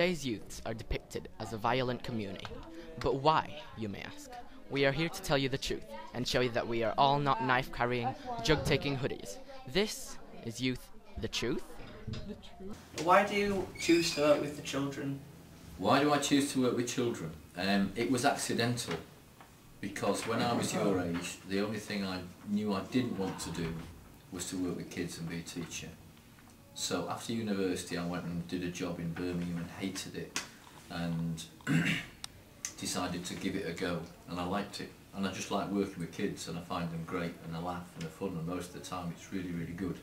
Today's youths are depicted as a violent community. But why, you may ask? We are here to tell you the truth and show you that we are all not knife-carrying, jug-taking hoodies. This is Youth the Truth. Why do you choose to work with the children? Why do I choose to work with children? It was accidental, because when I was your age, the only thing I knew I didn't want to do was to work with kids and be a teacher. So after university I went and did a job in Birmingham and hated it, and decided to give it a go, and I liked it. And I just like working with kids, and I find them great, and I laugh and they're fun, and most of the time it's really, really good.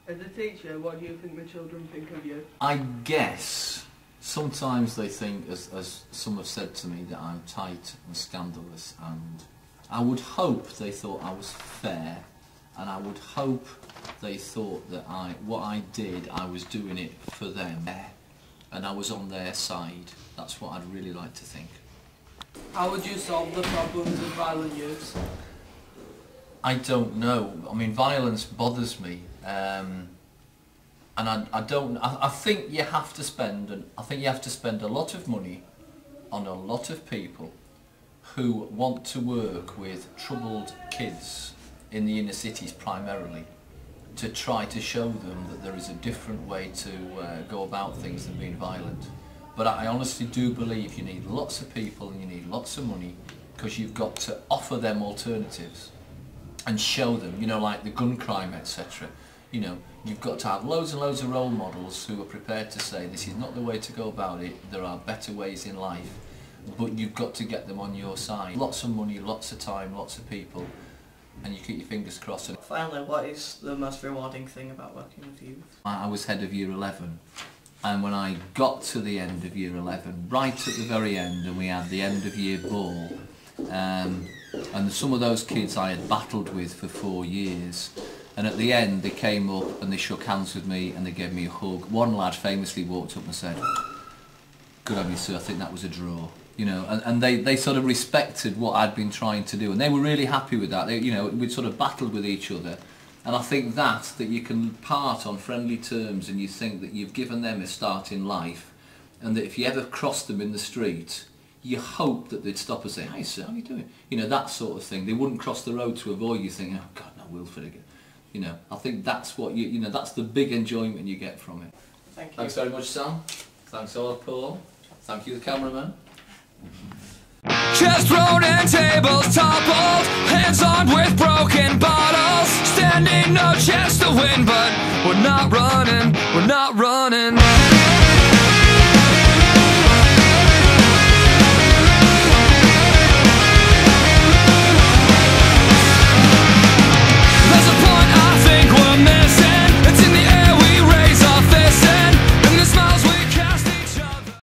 As a teacher, what do you think the children think of you? I guess sometimes they think, as some have said to me, that I'm tight and scandalous, and I would hope they thought I was fair, and I would hope they thought that what I did, I was doing it for them, and I was on their side. That's what I'd really like to think. How would you solve the problems of violent youths? I don't know. I mean, violence bothers me, and I think you have to spend, a lot of money on a lot of people who want to work with troubled kids in the inner cities primarily, to try to show them that there is a different way to go about things than being violent. But I honestly do believe you need lots of people and you need lots of money, because you've got to offer them alternatives and show them, you know, like the gun crime, etc. You know, you've got to have loads and loads of role models who are prepared to say this is not the way to go about it, there are better ways in life, but you've got to get them on your side. Lots of money, lots of time, lots of people, and you keep your fingers crossed. Finally, what is the most rewarding thing about working with youth? I was head of year 11, and when I got to the end of year 11, right at the very end, and we had the end of year ball, and some of those kids I had battled with for 4 years, and at the end they came up and they shook hands with me and they gave me a hug. One lad famously walked up and said, "Good on you, sir, I think that was a draw." You know, and they sort of respected what I'd been trying to do, and they were really happy with that. They, you know, we'd sort of battled with each other, and I think that you can part on friendly terms, and you think that you've given them a start in life, and that if you ever crossed them in the street, you hope that they'd stop and say, "Hi sir, how are you doing?" You know, that sort of thing. They wouldn't cross the road to avoid you thinking, "Oh God, no, Wilfred again." You know, I think that's what you know, that's the big enjoyment you get from it. Thank you. Thanks very much, Sam. Thanks a lot, Paul. Thank you, the cameraman. Chest thrown and tables toppled, hands armed with broken bottles, standing no chance to win, but we're not running.